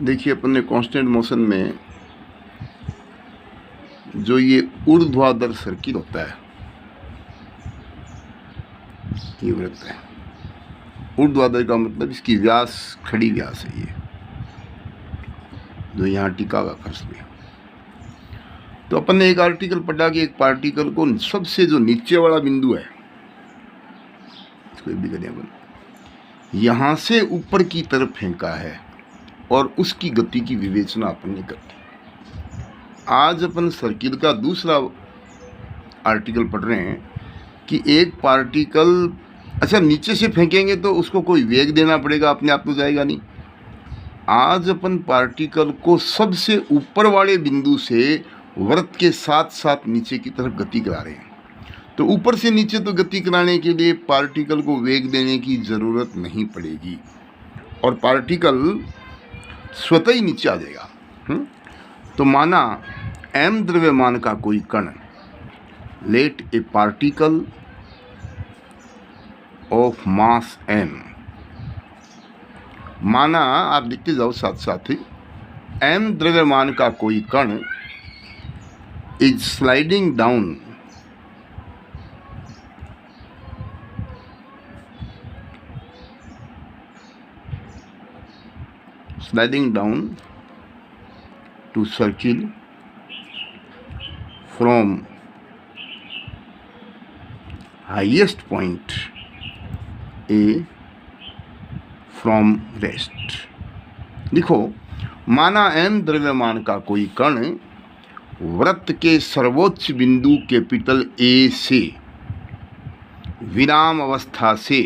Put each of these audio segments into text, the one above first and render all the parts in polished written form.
देखिए अपन ने constant motion में जो ये ऊर्ध्वाधर सर्किल होता है, ये वृत्त है। ऊर्ध्वाधर का मतलब इसकी व्यास खड़ी व्यास है, ये जो यहाँ टिका हुआ कर्स में। तो अपन ने एक आर्टिकल पढ़ा कि एक पार्टिकल को सबसे जो नीचे वाला बिंदु है, इसको भी करें अपन, यहाँ से ऊपर की तरफ फेंका है और उसकी गति की विवेचना अपन ने कर दी। आज अपन सर्किल का दूसरा आर्टिकल पढ़ रहे हैं कि एक पार्टिकल, अच्छा नीचे से फेंकेंगे तो उसको कोई वेग देना पड़ेगा, अपने आप तो जाएगा नहीं। आज अपन पार्टिकल को सबसे ऊपर वाले बिंदु से वृत्त के साथ साथ नीचे की तरफ गति करा रहे हैं। तो ऊपर से नीचे तो गति कराने के लिए पार्टिकल को वेग देने की ज़रूरत नहीं पड़ेगी और पार्टिकल स्वतः ही नीचे आ जाएगा। तो माना m द्रव्यमान का कोई कण, let a particle of mass m, माना आप लिखते जाओ साथ साथ ही, m द्रव्यमान का कोई कण is sliding down to circle from highest point A from rest। लिखो, माना m द्रव्यमान का कोई कण वृत्त के सर्वोच्च बिंदु कैपिटल A से विराम अवस्था से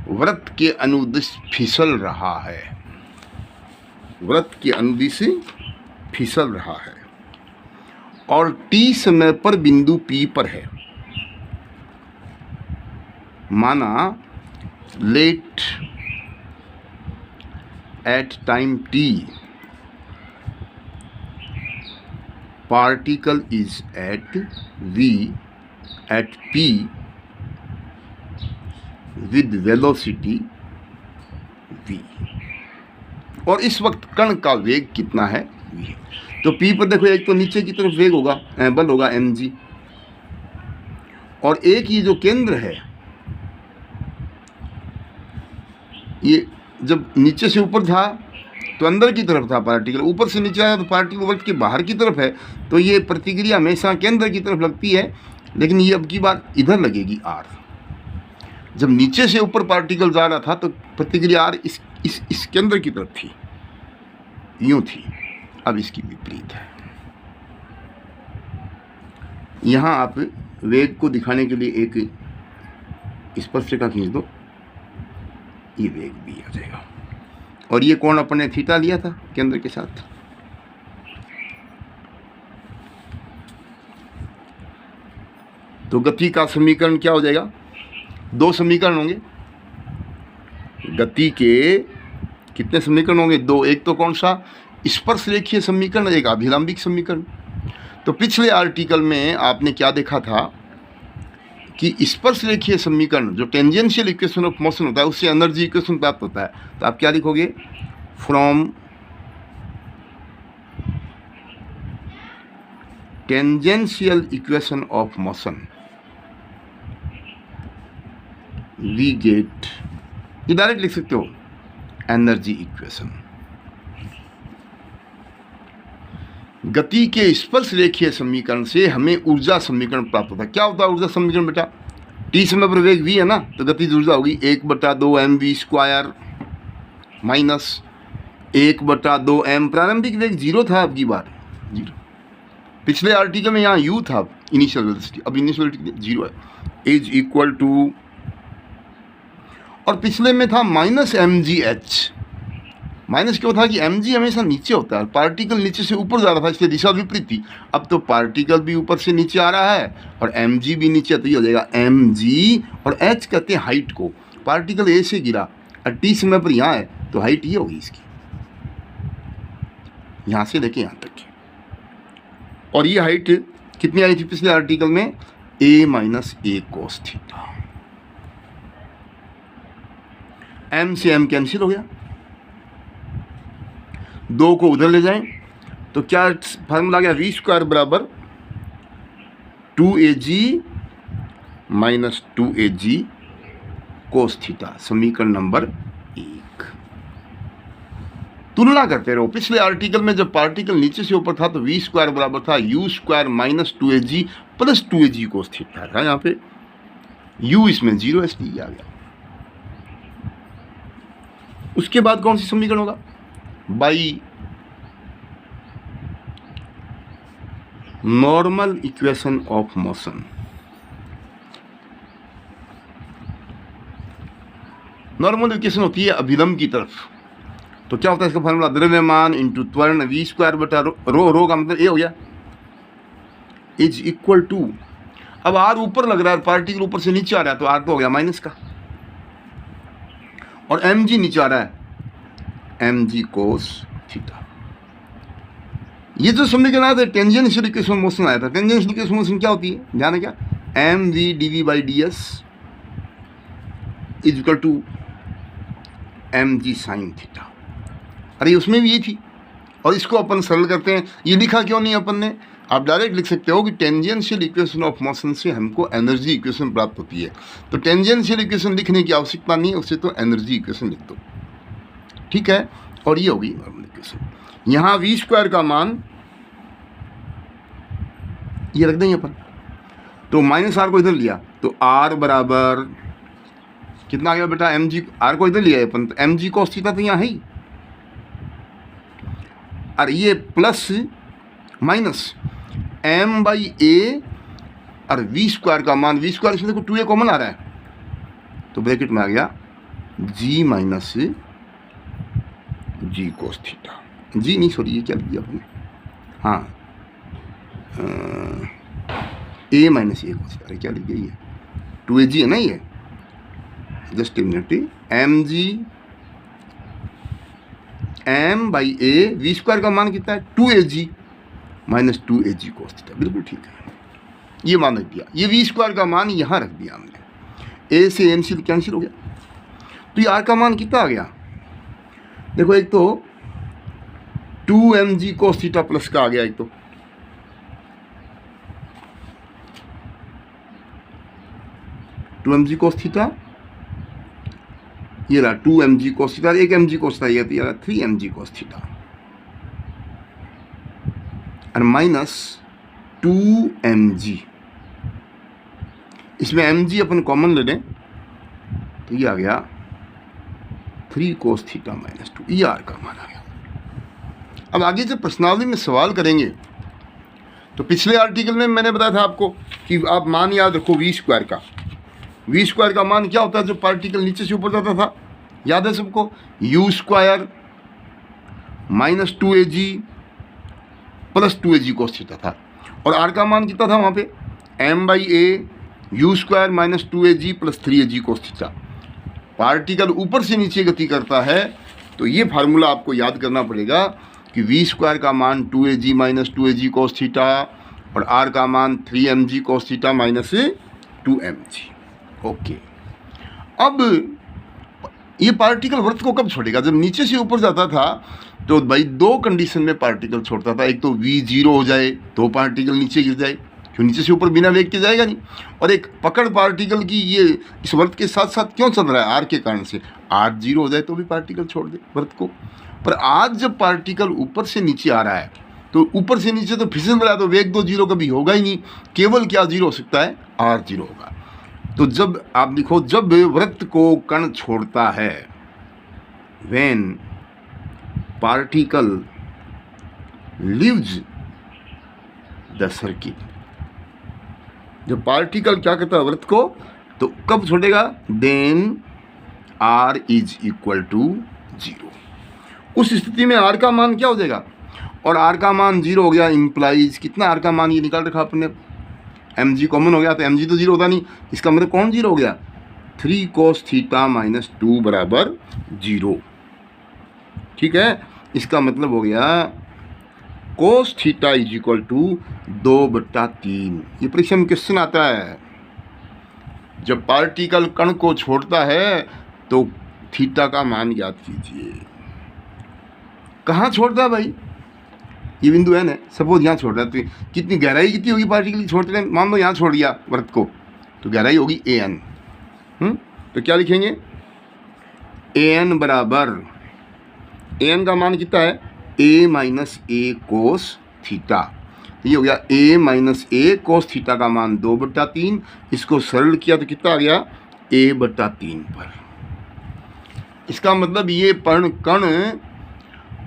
वृत्त के अनुदिश फिसल रहा है, वृत्त के अनुदिश फिसल रहा है और t समय पर बिंदु P पर है। माना let at time t particle is at v at p with velocity v, और इस वक्त कण का वेग कितना है, v है। तो p पर देखो, एक तो नीचे की तरफ वेग होगा, बल होगा mg, और एक ये जो केंद्र है, ये जब नीचे से ऊपर था तो अंदर की तरफ था पार्टिकल, ऊपर से नीचे आया तो पार्टिकल वृत्त के बाहर की तरफ है। तो ये प्रतिक्रिया हमेशा केंद्र की तरफ लगती है, लेकिन ये अब की बार इधर लगेगी r। जब नीचे से ऊपर पार्टिकल जा रहा था तो प्रतिक्रिया r इस केंद्र की तरफ थी, यूं थी। अब इसकी विपरीत है। यहाँ आप वेग को दिखाने के लिए एक स्पर्शरेखा खींच दो, ये वेग भी आ जाएगा। और ये कोण अपन ने थीटा लिया था केंद्र के साथ। तो गति का समीकरण क्या हो जाएगा, दो समीकरण होंगे। गति के कितने समीकरण होंगे, दो। एक तो कौन सा, स्पर्श रेखीय समीकरण, एक अभिलंबिक समीकरण। तो पिछले आर्टिकल में आपने क्या देखा था कि स्पर्श रेखीय समीकरण जो टेंजेंशियल इक्वेशन ऑफ मोशन होता है, उससे एनर्जी इक्वेशन प्राप्त होता है। तो आप क्या लिखोगे, from tangential equation of motion we get, ये डायरेक्ट लिख सकते हो, एनर्जी इक्वेशन। गति के स्पर्श रेखीय समीकरण से हमें ऊर्जा समीकरण प्राप्त होता है। क्या होता है ऊर्जा समीकरण बेटा, t समय पर वेग v है ना, तो गतिज ऊर्जा होगी 1/2mv² माइनस 1/2m। प्रारंभिक वेग 0 था, अब की बार 0। पिछले आर्टिकल में यहाँ u था इनिशियल वेलोसिटी, अब इनिशियल वेलोसिटी 0 है, इज इक्वल टू, और पिछले में था -mgh। माइनस क्यों था कि mg हमेशा नीचे होता है, पार्टिकल नीचे से ऊपर जा रहा था, इसलिए दिशा विपरीत थी। अब तो पार्टिकल भी ऊपर से नीचे आ रहा है और mg भी नीचे, तो ये हो जाएगा mg, और h कहते हैं हाइट को। पार्टिकल a से गिरा और t समय पर यहाँ है, तो हाइट ये होगी इसकी, यहाँ से लेके यहाँ तक की। और ये हाइट कितनी आई थी पिछले आर्टिकल में, a minus a cos theta. m से m कैंसिल हो गया, 2 को उधर ले जाएं तो क्या फार्मूला आ गया, वी स्क्वायर बराबर 2AG minus 2AG cos theta, समीकरण नंबर 1। तुलना करते रहो। पिछले आर्टिकल में जब पार्टिकल नीचे से ऊपर था तो वी स्क्वायर बराबर था you square minus 2AG plus 2AG cos theta था। यहाँ पे u इसमें 0 इसलिए आ गया। उसके बाद कौन सी समीकरण होगा, by normal equation of motion. Normal equation होती है अभिलंब की तरफ, तो क्या होता है इसका फॉर्मूला, द्रव्यमान इंटू त्वरण वी स्क्वायर बटा रो का मतलब ए हो गया, इज इक्वल टू, अब आर ऊपर लग रहा है, पार्टिकल ऊपर से नीचे आ रहा है तो आर तो हो गया माइनस का, और एम जी नीचे आ रहा है, एम जी कोस थीटा। ये जो समीकरण आया था टेंजेंशियल इक्वेशन मोशन आया था। टेंजेंशियल इक्वेशन मोशन क्या होती है, ध्यान है क्या, M V D V by D S is equal to M G sine theta. अरे उसमें भी ये थी, और इसको अपन सरल करते हैं। ये लिखा क्यों नहीं अपन ने, आप डायरेक्ट लिख सकते हो कि टेंजेंशियल इक्वेशन ऑफ मोशन से हमको एनर्जी इक्वेशन प्राप्त होती है। तो टेंजेंशियल इक्वेशन लिखने की आवश्यकता नहीं है, उससे तो एनर्जी इक्वेशन लिख दो, ठीक है। और ये होगी नॉर्मल इक्वेशन। यहाँ वी स्क्वायर का मान ये रख देंगे अपन, तो माइनस आर को इधर लिया तो आर बराबर कितना आ गया बेटा, एम जी, आर को इधर लिया अपन तो एम जी कोस थीटा तो यहाँ है ही, और ये प्लस माइनस एम बाई ए और वी स्क्वायर का मान, वी स्क्वायर इसमें देखो 2a कॉमन आ रहा है तो ब्रैकेट में आ गया जी माइनस जी कोस थीटा, जी नहीं सॉरी ये क्या लिया आपने, हाँ ए माइनस ए कोस थीटा, क्या लिख गया ये 2AG है ना, ये just minute, M G M by A, V square का मान कितना है 2AG minus 2AG cos theta, बिल्कुल ठीक है। ये मान रख दिया, ये वी स्क्वायर का मान यहाँ रख दिया हमने, ए से एन सी कैंसिल हो गया, तो ये आर का मान कितना आ गया, देखो एक तो 2mg कोस थीटा प्लस का आ गया, एक तो 2mg कोस थीटा, ये रहा 2mg कोस थीटा, एक mg कोस थीटा, ये रहा 3mg कोस थीटा, और माइनस 2mg, इसमें mg अपन कॉमन ले लें तो ये आ गया 3 कोस थीटा माइनस 2, ये आर का मान आ गया। अब आगे जब प्रश्नावली में सवाल करेंगे तो पिछले आर्टिकल में मैंने बताया था आपको कि आप मान याद रखो वी स्क्वायर का, वी स्क्वायर का मान क्या होता है जब पार्टिकल नीचे से ऊपर जाता था, याद है सबको, U square minus 2AG plus 2AG cos theta था, और आर का मान कितना था वहाँ पे, M by A U square minus 2AG plus 3AG cos theta. Particle ऊपर से नीचे गति करता है तो ये फार्मूला आपको याद करना पड़ेगा कि वी स्क्वायर का मान 2AG minus 2AG cos theta और आर का मान 3mg cos theta minus 2mg। Okay, अब ये पार्टिकल वृत्त को कब छोड़ेगा, जब नीचे से ऊपर जाता था तो भाई दो कंडीशन में पार्टिकल छोड़ता था, एक तो v0 हो जाए तो पार्टिकल नीचे गिर जाए, क्यों नीचे से ऊपर बिना वेग के जाएगा नहीं, और एक पकड़ पार्टिकल की ये इस वृत्त के साथ साथ क्यों चल रहा है, आर के कारण से, आर 0 हो जाए तो भी पार्टिकल छोड़ दे वृत्त को। पर आज जब पार्टिकल ऊपर से नीचे आ रहा है तो ऊपर से नीचे तो फिसल रहा है तो वेग तो 0 कभी होगा ही नहीं, केवल क्या 0 हो सकता है, आर 0 होगा। तो जब आप लिखो, जब वृत्त को कण छोड़ता है, when particle leaves the circle, जब पार्टिकल क्या करता है वृत्त को, तो कब छोड़ेगा, then R is equal to 0। उस स्थिति में आर का मान क्या हो जाएगा, और आर का मान 0 हो गया, इंप्लाइज कितना आर का मान ये निकाल रखा आपने, mg कॉमन हो गया तो mg तो 0 होता नहीं, इसका मतलब कौन 0 हो गया, 3 कोस थीटा माइनस 2 बराबर 0, ठीक है। इसका मतलब हो गया cos theta is equal to 2/3। ये परीक्षा में क्वेश्चन आता है, जब पार्टिकल कण को छोड़ता है तो थीटा का मान ज्ञात कीजिए। कहाँ छोड़ता है भाई, ये बिंदु एन है, सपोज यहाँ छोड़ रहा है, तो कितनी गहराई कितनी होगी पार्टिकल की छोड़ते टाइम, मान लो यहाँ छोड़ दिया वृत्त को, तो गहराई होगी ए एन। तो क्या लिखेंगे, ए एन बराबर, ए एन का मान कितना है, ए माइनस ए कोस थीटा। ये हो गया ए माइनस ए कोस थीटा का मान 2/3, इसको सरल किया तो कितना आ गया, a/3 पर। इसका मतलब ये कण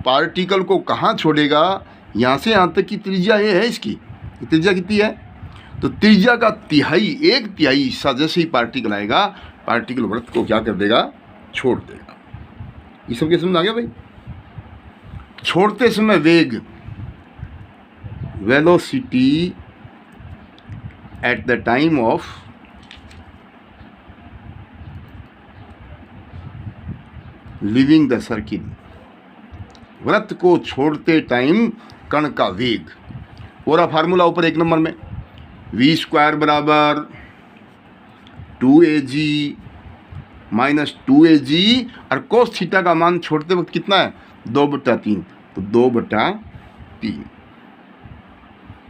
पार्टिकल को कहाँ छोड़ेगा, यहाँ से यहाँ तक की त्रिज्या ये है, इसकी त्रिज्या कितनी है, तो त्रिज्या का तिहाई, 1/3 हिस्सा जैसे ही पार्टिकल आएगा, पार्टिकल वृत्त को क्या कर देगा, छोड़ देगा। ये सब क्या समझ आ गया भाई। छोड़ते समय वेग, velocity at the time of leaving the circle, वृत्त को छोड़ते टाइम कण का वेग। पूरा फार्मूला ऊपर 1 नंबर में, v² बराबर 2ag माइनस 2ag, और कोस थीटा का मान छोड़ते वक्त कितना है, 2/3, तो 2/3।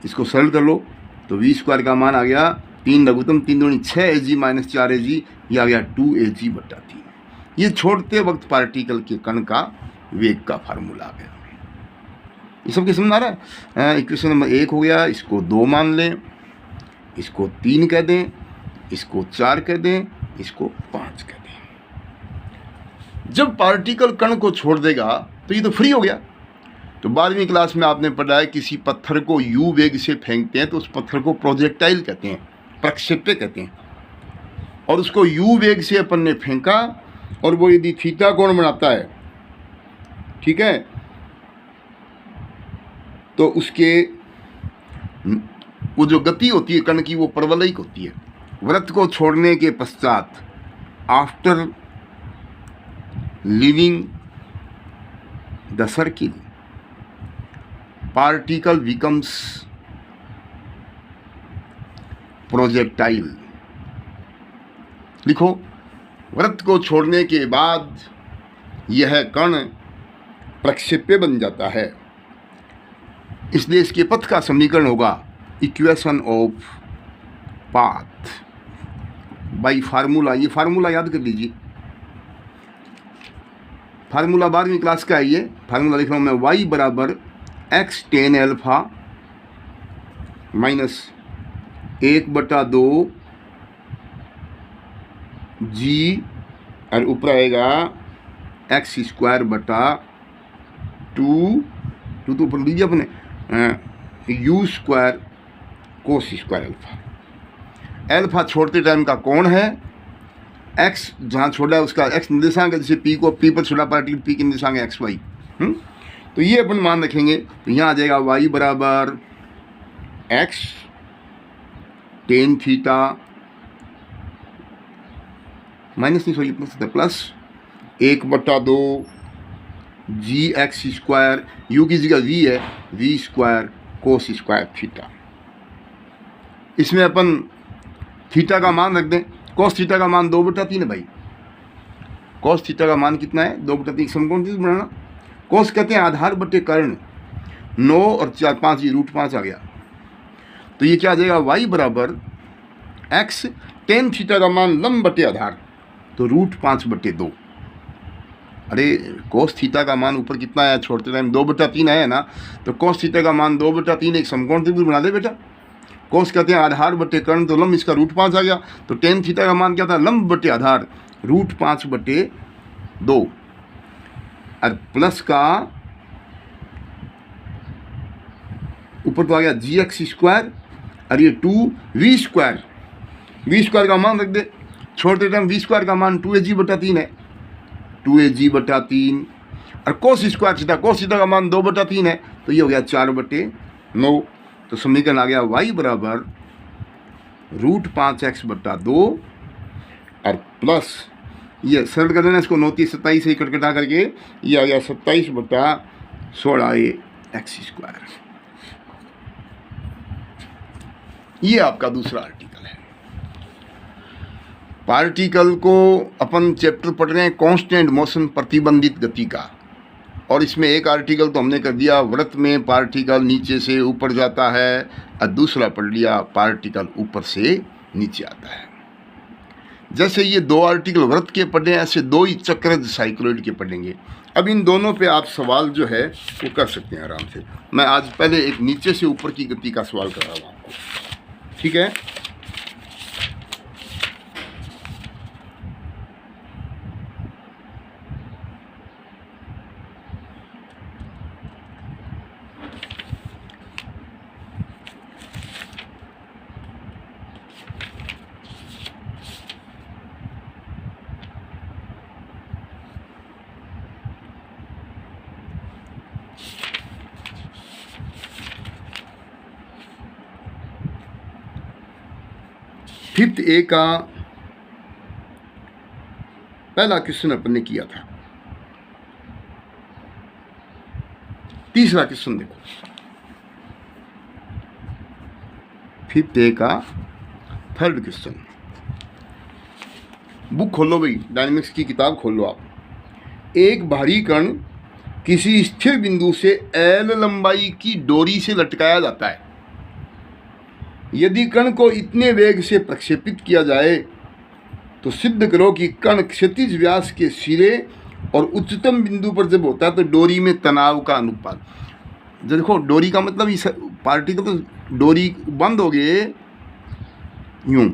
इसको सरल कर लो तो v² का मान आ गया 3 लघुत्तम 3 दूनी 6ag माइनस 4ag, ये आ गया 2ag/3। ये छोड़ते वक्त पार्टिकल के कण का वेग का फार्मूला आ गया। ये सब क्या समझ आ रहा है। इक्वेशन नंबर 1 हो गया, इसको 2 मान लें, इसको 3 कह दें, इसको 4 कह दें, इसको 5 कह दें। जब पार्टिकल कण को छोड़ देगा तो ये तो फ्री हो गया। तो 12वीं क्लास में आपने पढ़ा है, किसी पत्थर को u वेग से फेंकते हैं तो उस पत्थर को प्रोजेक्टाइल कहते हैं, प्रक्षेप्य कहते हैं। और उसको u वेग से अपन ने फेंका और वो यदि थीटा कोण बनाता है, ठीक है, तो उसके वो जो गति होती है कण की, वो परवलयिक होती है। वृत्त को छोड़ने के पश्चात, after leaving the circle, particle becomes projectile. लिखो, वृत्त को छोड़ने के बाद यह कण प्रक्षेप्य बन जाता है, इसलिए इसके पथ का समीकरण होगा equation of path by formula. ये फार्मूला याद कर लीजिए, फार्मूला 12वीं क्लास का है। ये फार्मूला लिख रहा हूँ मैं, y बराबर x tan alpha minus 1/2 g, और ऊपर आएगा x²/2 तो ऊपर लीजिए अपने u² cos² अल्फा। अल्फा छोड़ते टाइम का कौन है, x जहाँ छोड़ा है उसका x निर्देशांक है, जैसे p को p पर छोड़ा पार्टिकल, p के निर्देशांक है xy। तो ये अपन मान रखेंगे, तो यहाँ आ जाएगा y बराबर x tan थीटा माइनस नहीं, सॉरी प्लस 1/2 gx², u की जगह v है, v² cos² थीटा। इसमें अपन थीटा का मान रख दें, cos थीटा का मान 2/3 है भाई। cos थीटा का मान कितना है, 2/3। समकोण त्रिभुज बनाना, cos कहते हैं आधार बटे कर्ण, 9 और 4 5, ये √5 आ गया। तो ये क्या आ जाएगा, y बराबर x tan थीटा का मान लंब बटे आधार, तो √5/2। अरे cos थीटा का मान ऊपर कितना आया, छोड़ते टाइम 2/3 आया ना, तो cos थीटा का मान 2/3 एक समकोण त्रिभुज बना दे बेटा। cos कहते हैं आधार बटे कर्ण, तो लंब इसका √5 आ गया। तो tan थीटा का मान क्या था, लंब बटे आधार √5/2, और प्लस का ऊपर तो आ गया gx², और ये 2v², v² का मान रख दे, छोड़ते टाइम v² का मान 2ag/3 है, 2ag/3, और cos² थीटा, cos थीटा का मान 2/3 है, तो ये हो गया 4/9। तो समीकरण आ गया y बराबर √5x/2, और प्लस ये सरल कर देना, इसको 9 3 27 से कटकटा करके ये आ गया 27/16 x²। ये आपका दूसरा आर्टिकल है। पार्टिकल को अपन चैप्टर पढ़ रहे हैं कांस्टेंट मोशन, प्रतिबंधित गति का। और इसमें एक आर्टिकल तो हमने कर दिया, वृत्त में पार्टिकल नीचे से ऊपर जाता है, और दूसरा पढ़ लिया पार्टिकल ऊपर से नीचे आता है। जैसे ये दो आर्टिकल वृत्त के पढ़े, ऐसे दो ही चक्रज साइक्लोइड के पढ़ेंगे। अब इन दोनों पे आप सवाल जो है वो कर सकते हैं आराम से। मैं आज पहले एक नीचे से ऊपर की गति का सवाल कर रहा हूँ आपको, ठीक है। फिफ्थ ए का पहला क्वेश्चन अपन ने किया था। तीसरा क्वेश्चन देखो, फिफ्थ ए का थर्ड क्वेश्चन। बुक खोलो भाई, डायनेमिक्स की किताब खोल लो आप। एक भारी कण किसी स्थिर बिंदु से एल लंबाई की डोरी से लटकाया जाता है। यदि कण को इतने वेग से प्रक्षेपित किया जाए तो सिद्ध करो कि कण क्षैतिज व्यास के सिरे और उच्चतम बिंदु पर जब होता है तो डोरी में तनाव का अनुपात। देखो डोरी का मतलब इस पार्टिकल तो डोरी बंद हो गए यूं,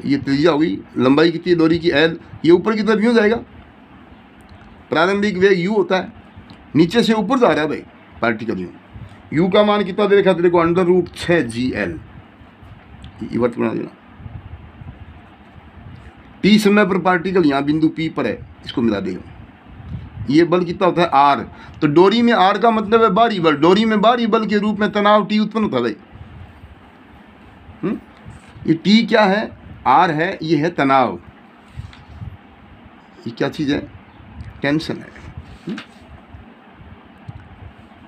ये त्रिज्या होगी, लंबाई कितनी है डोरी की एल, ये ऊपर की तरफ यूं जाएगा, प्रारंभिक वेग यू होता है, नीचे से ऊपर जा रहा है भाई पार्टिकल यूं। यू का मान कितना दे रखा तेरे को, √6GL, ये वर्त बना देना। टी समय पर पार्टिकल यहाँ बिंदु P पर है, इसको मिला देगा। ये बल कितना होता है R, तो डोरी में R का मतलब है बाहरी बल, डोरी में बाहरी बल के रूप में तनाव T उत्पन्न होता है भाई। ये T क्या है, R है, ये है तनाव, ये क्या चीज़ है, टेंशन है।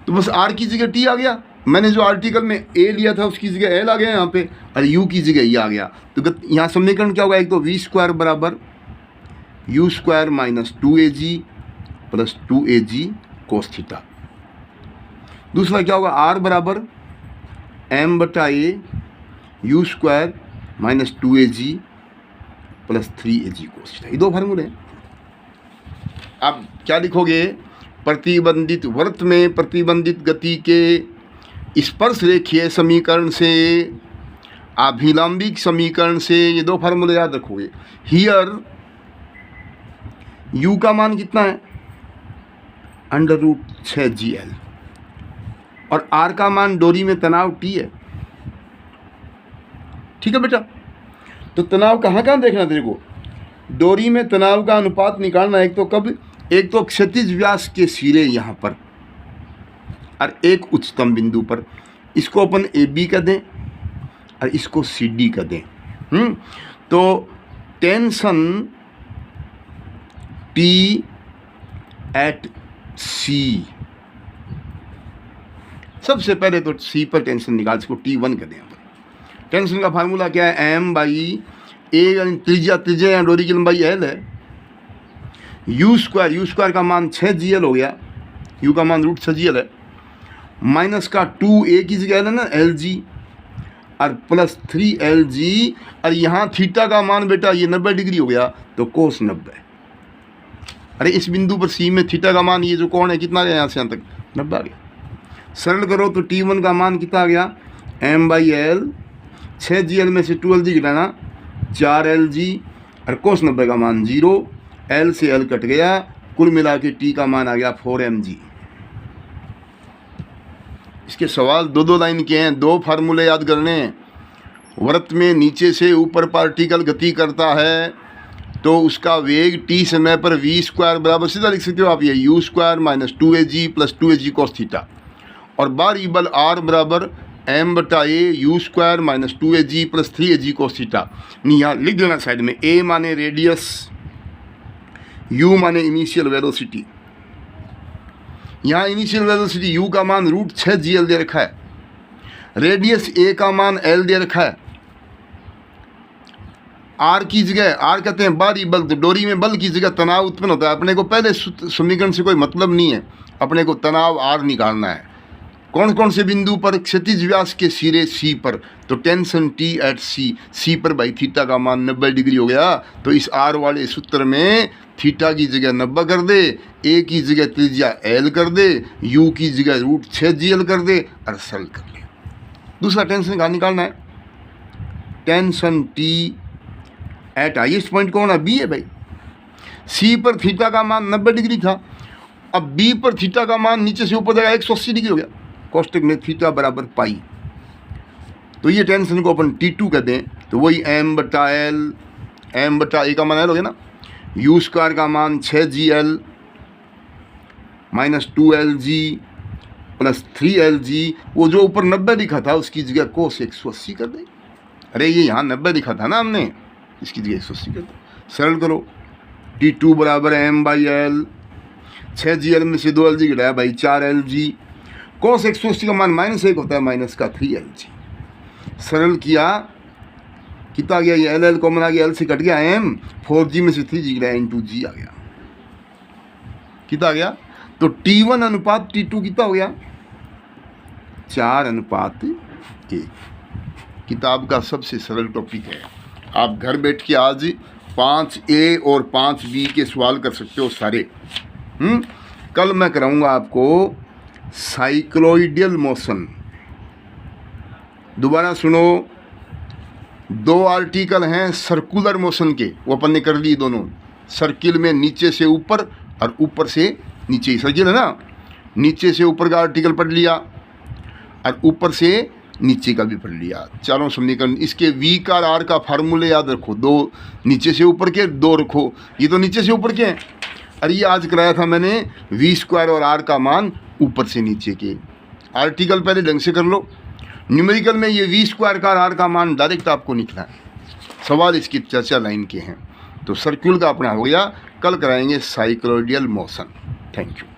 तो बस R की जगह T आ गया, मैंने जो आर्टिकल में A लिया था उसकी जगह L आ गया यहाँ पे, और U की जगह ये आ गया। तो यहाँ समीकरण क्या होगा, एक तो V² बराबर U² - 2AG + 2AG cos theta. दूसरा क्या होगा, R बराबर M/A U² - 2AG + 3AG cos theta. ये दो फार्मूले हैं। आप क्या लिखोगे, प्रतिबंधित वृत्त में प्रतिबंधित गति के स्पर्श रेखीय समीकरण से, अभिलंबिक समीकरण से, ये दो फार्मूले याद रखोगे। हियर u का मान कितना है, √6GL, और r का मान डोरी में तनाव T है, ठीक है बेटा। तो तनाव कहाँ कहाँ देखना तेरे को, डोरी में तनाव का अनुपात निकालना। एक तो कब, एक तो क्षैतिज व्यास के सिरे यहाँ पर, और एक उच्चतम बिंदु पर, इसको अपन AB का दें और इसको CD का दें। तो टेंशन T at C, सबसे पहले तो C पर टेंशन निकाल, इसको T1 का दें। टेंशन का फार्मूला क्या है, M/A, यानी त्रिज्या या डोरी की लंबाई L है, U² का मान 6GL हो गया, U का मान √6GL है, माइनस का 2A की जगह है ना LG, और प्लस 3LG, और यहाँ थीटा का मान बेटा ये 90 डिग्री हो गया, तो कोस 90। अरे इस बिंदु पर C में थीटा का मान, ये जो कोण है कितना गया, यहाँ से यहाँ तक 90 आ गया। सरल करो तो T1 का मान कितना आ गया, M/L, 6GL में से 2LG घटाना 4LG, और कोस 90 का मान 0, L से L कट गया, कुल मिला के T का मान आ गया 4mg। इसके सवाल दो लाइन के हैं, दो फार्मूले याद करने हैं। वृत्त में नीचे से ऊपर पार्टिकल गति करता है तो उसका वेग T समय पर V² बराबर, सीधा लिख सकते हो आप, ये U² - 2AG + 2AG cos theta, और बाहरी बल R बराबर M/A U² - 2AG + 3AG cos theta. नहीं यहाँ लिख देना साइड में, A माने रेडियस, U माने इनिशियल वेलोसिटी। यहाँ इनिशियल वेलोसिटी U का मान √6GL दे रखा है, रेडियस A का मान L दे रखा है, आर की जगह, आर कहते हैं बाहरी बल, तो डोरी में बल की जगह तनाव उत्पन्न होता है। अपने को पहले समीकरण से कोई मतलब नहीं है, अपने को तनाव आर निकालना है। कौन कौन से बिंदु पर? क्षैतिज व्यास के सिरे सी पर, तो टेंशन टी एट सी पर भाई थीटा का मान 90 डिग्री हो गया। तो इस आर वाले सूत्र में थीटा की जगह 90 कर दे, ए की जगह त्रिज्या एल कर दे, यू की जगह √6GL कर दे और सरल कर ले। दूसरा टेंशन का निकालना है, tension T at highest point कौन है? बी है भाई। सी पर थीटा का मान 90 डिग्री था, अब बी पर थीटा का मान नीचे से ऊपर जाएगा 180 डिग्री हो गया। कोष्टक में थीटा बराबर पाई, तो ये टेंशन को अपन T2 कहते हैं। तो वही m/L, m/a का मान L हो गया ना, u² का मान 6GL - 2LG + 3LG, वो जो ऊपर 90 लिखा था उसकी जगह कोस 180 कर दे। अरे ये यहाँ 90 लिखा था ना हमने, इसकी जगह 180 कर दो। सरल करो, T2 बराबर m/L, 6GL में से 2LG घटाया भाई 4LG, कोस 180 का मान -1 होता है, -3LG। सरल किया, कितना गया? ये LL कॉमन आ गया, L से कट गया m, 4G में से 3G घटाया × G आ गया। कितना आ गया? तो T1 अनुपात T2 कितना हो गया? 4:1। किताब का सबसे सरल टॉपिक है। आप घर बैठ के आज 5A और 5B के सवाल कर सकते हो सारे। कल मैं कराऊंगा आपको साइक्लोइडियल मोशन। दोबारा सुनो, 2 आर्टिकल हैं सर्कुलर मोशन के, वो अपन ने कर लिए दोनों। सर्किल में नीचे से ऊपर और ऊपर से नीचे, सर्किल है ना, नीचे से ऊपर का आर्टिकल पढ़ लिया और ऊपर से नीचे का भी पढ़ लिया। चारों समीकरण, इसके V का R का फार्मूले याद रखो, 2 नीचे से ऊपर के, 2 रखो, ये तो नीचे से ऊपर के हैं। और ये आज कराया था मैंने V² और R का मान ऊपर से नीचे के। आर्टिकल पहले ढंग से कर लो, न्यूमेरिकल में ये V² का R का मान डायरेक्ट आपको निकला है। सवाल इसकी चर्चा लाइन के हैं। तो सर्कुलर का अपना हो गया, कल कराएंगे साइक्लोइडियल मोशन। Thank you.